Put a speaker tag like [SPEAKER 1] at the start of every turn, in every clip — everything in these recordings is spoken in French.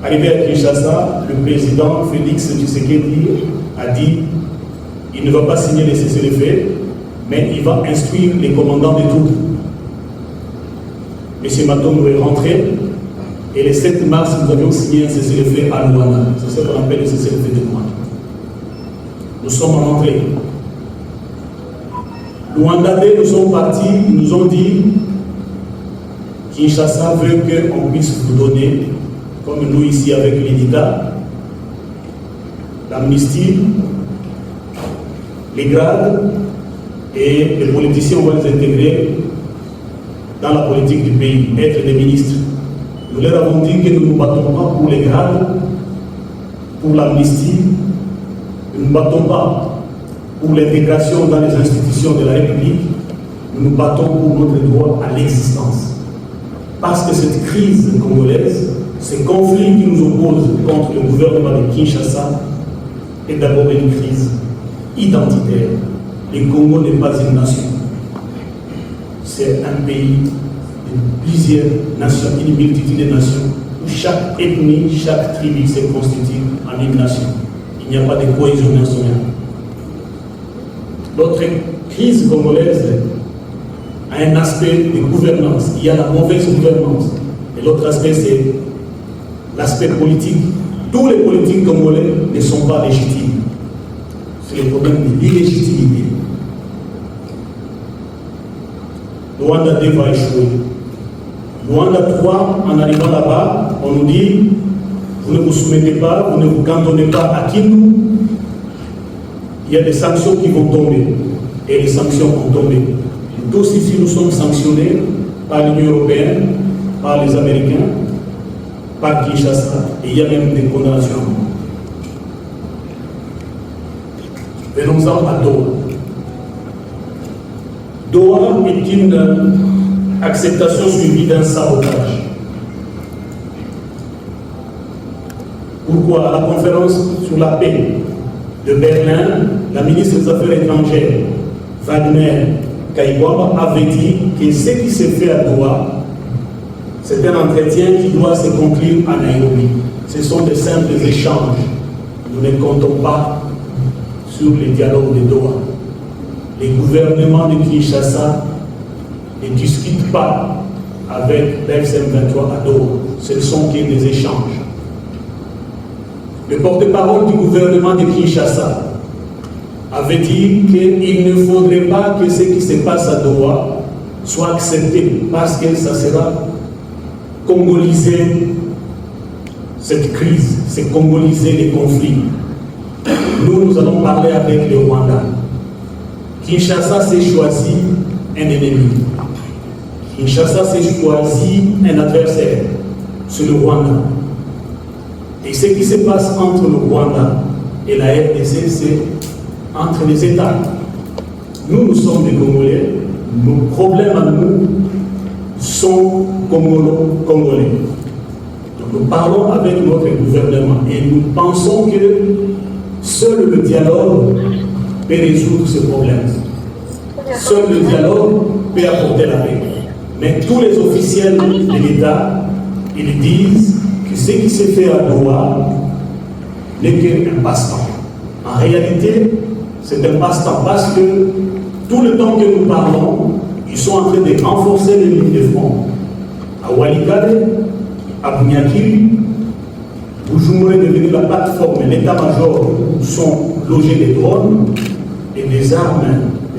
[SPEAKER 1] Arrivé à Kinshasa, le président Félix Tshisekedi a dit qu'il ne va pas signer les cessez-le-feu, mais il va instruire les commandants des troupes. M. Matombo est rentré et le 7 mars, nous avions signé un cessez-le-feu à Luanda. C'est ce qu'on appelle le cessez-le-feu de Luanda. Nous sommes rentrés. Luandais, nous sommes partis, ils nous ont dit Kinshasa veut qu'on puisse vous donner, comme nous ici avec l'IDITA, l'amnistie, les grades, et les politiciens vont les intégrer dans la politique du pays, être des ministres. Nous leur avons dit que nous ne nous battons pas pour les grades, pour l'amnistie, nous ne nous battons pas pour l'intégration dans les institutions de la République, nous nous battons pour notre droit à l'existence. Parce que cette crise congolaise, ce conflit qui nous oppose contre le gouvernement de Kinshasa, est d'abord une crise identitaire. Le Congo n'est pas une nation. C'est un pays de plusieurs nations, une multitude de nations, où chaque ethnie, chaque tribu se constitue en une nation. Il n'y a pas de cohésion nationale. Notre crise congolaise a un aspect de gouvernance. Il y a la mauvaise gouvernance. Et l'autre aspect, c'est l'aspect politique. Tous les politiques congolais ne sont pas légitimes. C'est le problème de l'illégitimité. Luanda 2 va échouer. Luanda 3, en arrivant là-bas, on nous dit vous ne vous soumettez pas, vous ne vous cantonnez pas à Kindu. Il y a des sanctions qui vont tomber. Et les sanctions vont tomber. Tous ici, nous sommes sanctionnés par l'Union européenne, par les Américains, par Kinshasa. Et il y a même des condamnations. Venons-en à Doha. Doha est une acceptation suivie d'un sabotage. Pourquoi? À la conférence sur la paix de Berlin, la ministre des Affaires étrangères, Wagner Kaïwaba, avait dit que ce qui s'est fait à Doha, c'est un entretien qui doit se conclure à Nairobi. Ce sont des simples échanges. Nous ne comptons pas sur les dialogues de Doha. Les gouvernements de Kinshasa ne discutent pas avec l'FCM23 à Doha. Ce ne sont que des échanges. Le porte-parole du gouvernement de Kinshasa avait dit qu'il ne faudrait pas que ce qui se passe à Doha soit accepté parce que ça sera congoliser cette crise, c'est congoliser les conflits. Nous allons parler avec le Rwanda. Kinshasa s'est choisi un ennemi. Kinshasa s'est choisi un adversaire. C'est le Rwanda. Et ce qui se passe entre le Rwanda et la RDC, c'est entre les États. Nous sommes des Congolais. Nos problèmes à nous sont congolais. Donc nous parlons avec notre gouvernement et nous pensons que seul le dialogue peut résoudre ce problème. Seul le dialogue peut apporter la paix. Mais tous les officiels de l'État, ils disent que ce qui s'est fait à Doha n'est qu'un passe-temps. En réalité, c'est un passe-temps parce que tout le temps que nous parlons, ils sont en train de renforcer les lignes de front. À Walikale, à Bunyakiri, Bujumbura est devenu la plateforme, l'état-major où sont logés des drones et des armes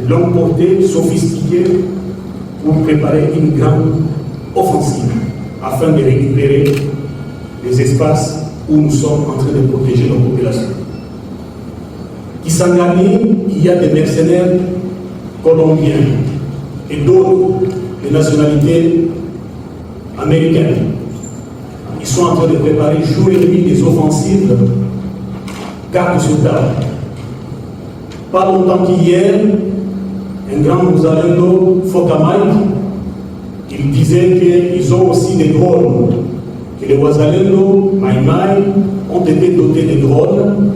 [SPEAKER 1] de longue portée sophistiquées pour préparer une grande offensive afin de récupérer les espaces où nous sommes en train de protéger nos populations. Kisangani, il y a des mercenaires colombiens et d'autres de nationalités américaines. Ils sont en train de préparer jour et nuit des offensives carte sur table. Pas longtemps qu'hier, un grand Mouzalendo, Fokamai, il disait qu'ils ont aussi des drones, que les Wazalendo, Maïmaï, ont été dotés de drones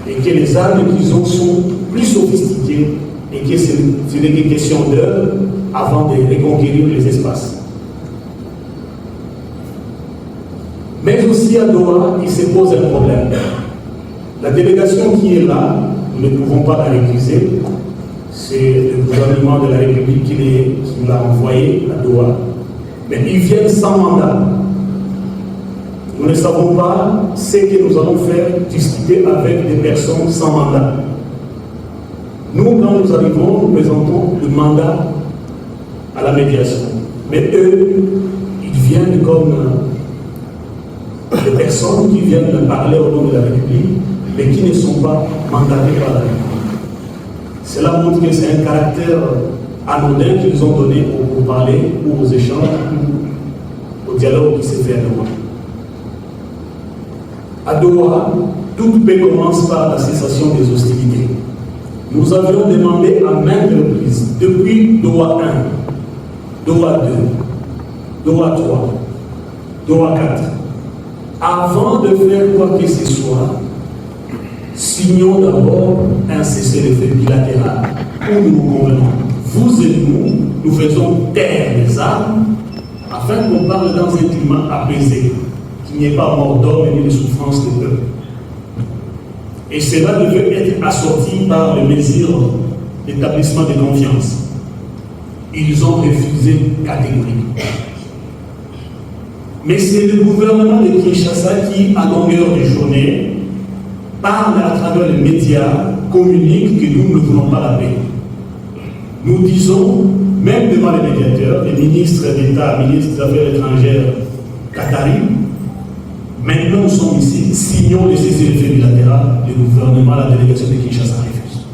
[SPEAKER 1] et que les armes qu'ils ont sont plus sophistiquées et que ce n'est qu'une question d'heure avant de reconquérir les espaces. Mais aussi ici à Doha, il se pose un problème. La délégation qui est là, nous ne pouvons pas la récuser. C'est le gouvernement de la République qui nous l'a envoyé à Doha. Mais ils viennent sans mandat. Nous ne savons pas ce que nous allons faire, discuter avec des personnes sans mandat. Nous, quand nous arrivons, nous présentons le mandat à la médiation. Mais eux, ils viennent comme des personnes qui viennent parler au nom de la République, mais qui ne sont pas mandatés par la République. Cela montre que c'est un caractère anodin qu'ils ont donné pour parler, ou aux échanges, ou au dialogue qui s'est fait à Doha. À Doha, toute paix commence par la cessation des hostilités. Nous avions demandé à maintes reprises, depuis Doha 1, Doha 2, Doha 3, Doha 4, avant de faire quoi que ce soit, signons d'abord un cessez-le-feu bilatéral où nous nous convenons. Vous et nous faisons taire les armes afin qu'on parle dans un climat apaisé, qu'il n'y ait pas mort d'homme ni de souffrance de peuple. Et cela devait être assorti par les mesures d'établissement de confiance. Ils ont refusé catégoriquement. Mais c'est le gouvernement de Kinshasa qui, à longueur de journée, parle à travers les médias, communique que nous ne voulons pas la paix. Nous disons, même devant les médiateurs, les ministres d'État, ministres des Affaires étrangères qataris, maintenant nous sommes ici, signons le cessez-le-feu bilatéral, le gouvernement, la délégation de Kinshasa refuse.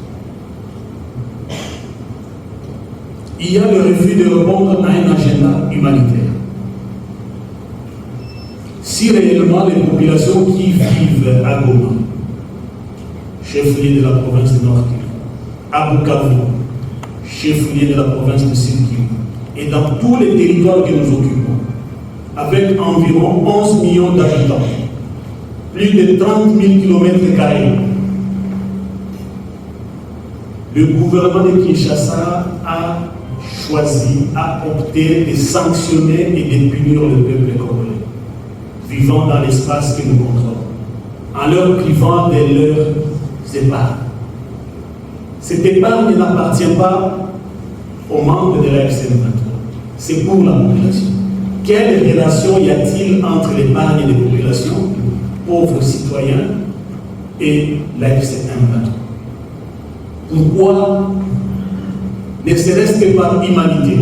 [SPEAKER 1] Il y a le refus de répondre à un agenda humanitaire. Si réellement les populations qui vivent à Goma, chef-lieu de la province de Nord Kivu, à Bukavu, chef-lieu de la province de Sud Kivu, et dans tous les territoires que nous occupons, avec environ 11 millions d'habitants, plus de 30 000 km², le gouvernement de Kinshasa a choisi, a opté de sanctionner et de punir le peuple congolais, vivant dans l'espace que nous contrôlons, en leur privant de leurs épargnes. Cette épargne n'appartient pas aux membres de la FC23, c'est pour la population. Quelle relation y a-t-il entre l'épargne des populations, pauvres citoyens, et la FC23? Pourquoi, ne serait-ce que par humanité,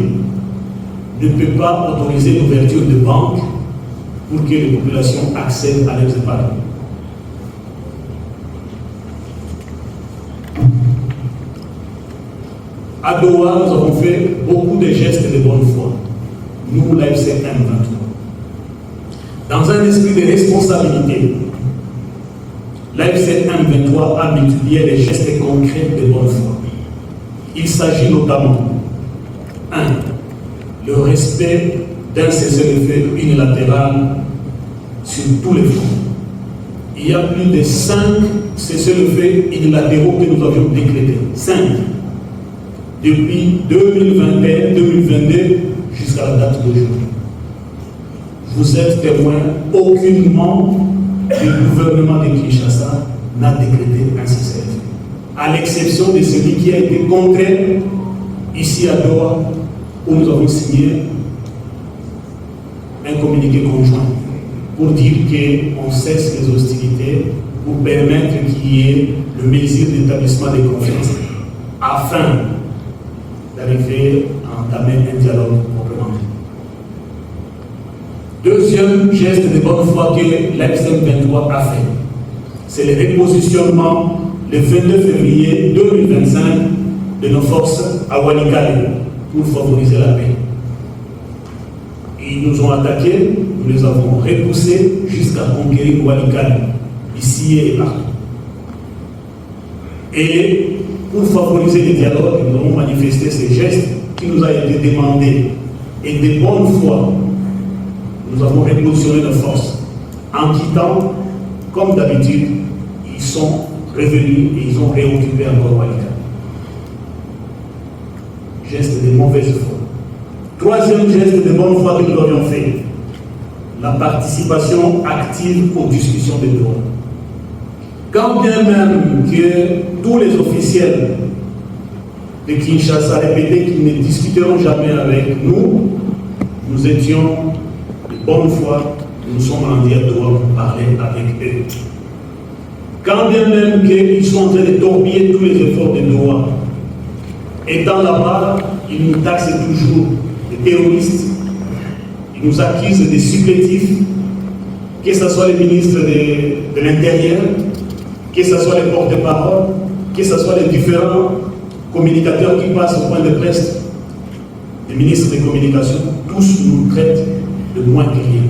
[SPEAKER 1] ne peut pas autoriser l'ouverture de banques pour que les populations accèdent à leurs épargnes? À Doha, nous avons fait beaucoup de gestes de bonne foi. Nous, la FC23. Dans un esprit de responsabilité, la FC23 a multiplié les gestes concrets de bonne foi. Il s'agit notamment 1. Le respect d'un cessez-le-feu unilatéral sur tous les fronts. Il y a plus de 5 cessez-le-feu unilatéraux que nous avions décrétés. 5. Depuis 2021-2022 jusqu'à la date d'aujourd'hui. Vous êtes témoin, aucunement du gouvernement de Kinshasa n'a décrété un cessez-le-feu. À l'exception de celui qui a été contraint ici à Doha, où nous avons signé un communiqué conjoint pour dire qu'on cesse les hostilités, pour permettre qu'il y ait le mesure d'établissement de confiance, afin d'arriver à entamer un dialogue proprement dit. Deuxième geste de bonne foi que l'FCM23 a fait, c'est le repositionnement le 22 février 2025 de nos forces à Walikale pour favoriser la paix. Ils nous ont attaqués, nous les avons repoussés jusqu'à conquérir Walikale, ici et partout. Et pour favoriser le dialogue, nous avons manifesté ces gestes qui nous a été demandés. Et de bonne foi, nous avons repositionné nos forces. En quittant, comme d'habitude, ils sont revenus et ils ont réoccupé encore Walikale. Geste de mauvaise foi. Troisième geste de bonne foi que nous avions fait. la participation active aux discussions de Doha. Quand bien même que tous les officiels de Kinshasa répétaient qu'ils ne discuteront jamais avec nous, nous étions de bonne foi, nous sommes rendus à Doha pour parler avec eux. Quand bien même qu'ils sont en train de torpiller tous les efforts de Doha, étant là-bas, ils nous taxent toujours de terroristes, ils nous accusent de supplétifs, que ce soit les ministres de l'Intérieur, que ce soit les porte-parole, que ce soit les différents communicateurs qui passent au point de presse, les ministres des communications, tous nous traitent de moins que rien.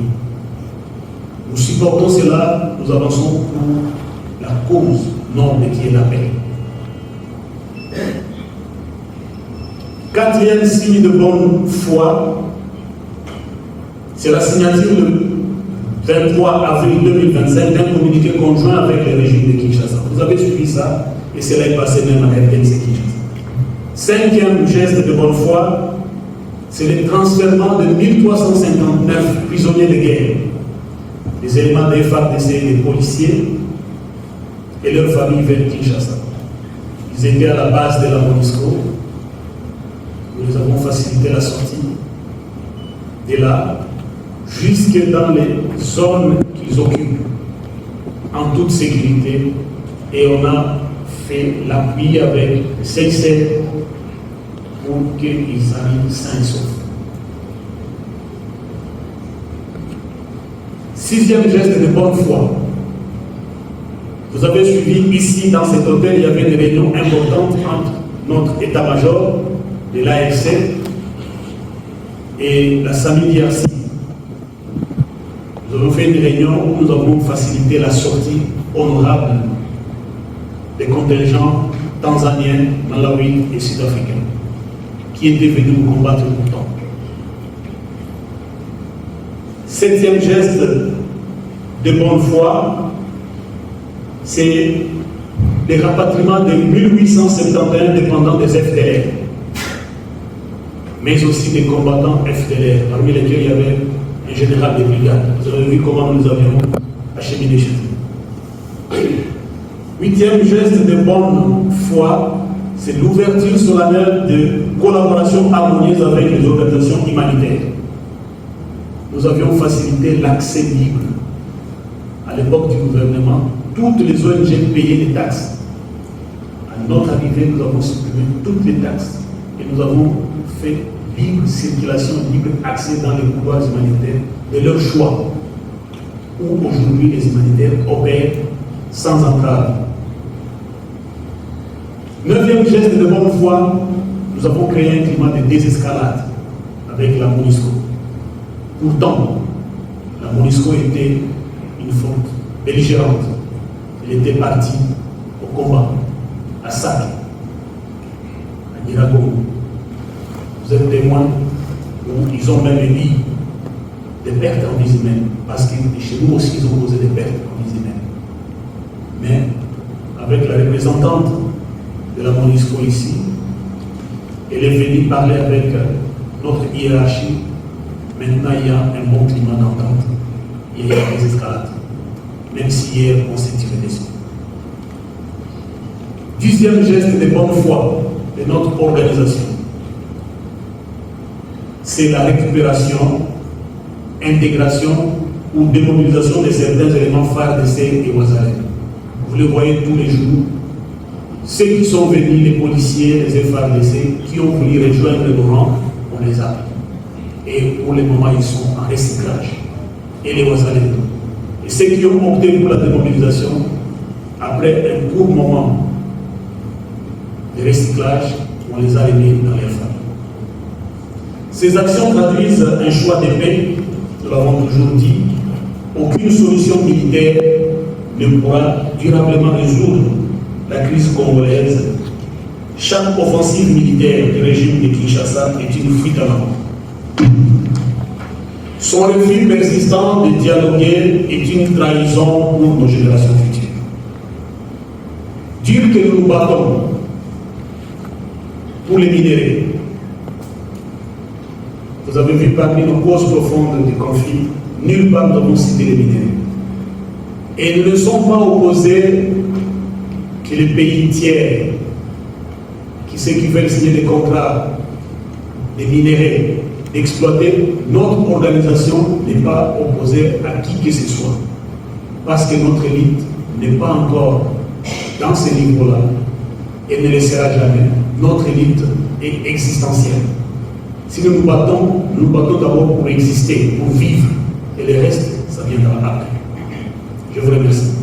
[SPEAKER 1] Nous supportons cela, nous avançons pour la cause noble qui est la paix. Quatrième signe de bonne foi, c'est la signature le 23 avril 2025 d'un communiqué conjoint avec le régime de Kinshasa. Vous avez suivi ça et cela est passé même à RDC Kinshasa. Cinquième geste de bonne foi, c'est le transfert de 1359 prisonniers de guerre, des éléments des FARDC et des policiers et leurs familles vers Kinshasa. Ils étaient à la base de la MONUSCO. Nous les avons facilité la sortie de là jusque dans les zones qu'ils occupent en toute sécurité, et on a fait l'appui avec le CICR pour qu'ils arrivent sains et saufs. Sixième geste de bonne foi. Vous avez suivi ici dans cet hôtel, il y avait une réunion importante entre notre état-major de l'AFC et la SAMIDIACI. Nous avons fait une réunion où nous avons facilité la sortie honorable des contingents tanzaniens, malawi et sud-africains qui étaient venus nous combattre pourtant. Septième geste de bonne foi, c'est le rapatriement de 1871 dépendants des FDLR, mais aussi des combattants FDLR, parmi lesquels il y avait un général de brigade. Vous avez vu comment nous avions acheminé chez eux. Huitième geste de bonne foi, c'est l'ouverture solennelle de collaboration harmonieuse avec les organisations humanitaires. Nous avions facilité l'accès libre. À l'époque du gouvernement, toutes les ONG payaient des taxes. À notre arrivée, nous avons supprimé toutes les taxes et nous avons fait libre circulation, libre accès dans les couloirs humanitaires de leur choix, où aujourd'hui les humanitaires opèrent sans entrave. Neuvième geste de bonne foi, nous avons créé un climat de désescalade avec la MONUSCO. Pourtant, la MONUSCO était une force belligérante. Elle était partie au combat, à Sake, à Nyiragongo. Vous êtes témoins où ils ont même émis des pertes en vie humaine, parce que chez nous aussi ils ont causé des pertes en vie humaine. Mais avec la représentante de la MONUSCO ici, elle est venue parler avec notre hiérarchie. Maintenant il y a un bon climat d'entente. Il y a des escalades, même si hier on s'est tiré dessus. Dixième geste de bonne foi de notre organisation, c'est la récupération, intégration ou démobilisation de certains éléments FARDC et Wazalem. Vous les voyez tous les jours. Ceux qui sont venus, les policiers, les FARDC, qui ont voulu rejoindre le rang, on les a pris. Et pour le moment, ils sont en recyclage. Et les Wazalem. Et ceux qui ont opté pour la démobilisation, après un court moment de recyclage, on les a remis dans les familles. Ces actions traduisent un choix de paix, nous l'avons toujours dit. Aucune solution militaire ne pourra durablement résoudre la crise congolaise. Chaque offensive militaire du régime de Kinshasa est une fuite en avant. Son refus persistant de dialoguer est une trahison pour nos générations futures. Dire que nous nous battons pour les minéraux. Vous avez vu parmi nos causes profondes du conflit, Nulle part nous avons cité les minéraux. Et nous ne sommes pas opposés que les pays tiers, ceux qui veulent signer des contrats, des minéraux, d'exploiter. Notre organisation n'est pas opposée à qui que ce soit. Parce que notre élite n'est pas encore dans ce niveau-là et ne le sera jamais. Notre élite est existentielle. Si nous nous battons d'abord pour exister, pour vivre. Et le reste, ça viendra après. Je vous remercie.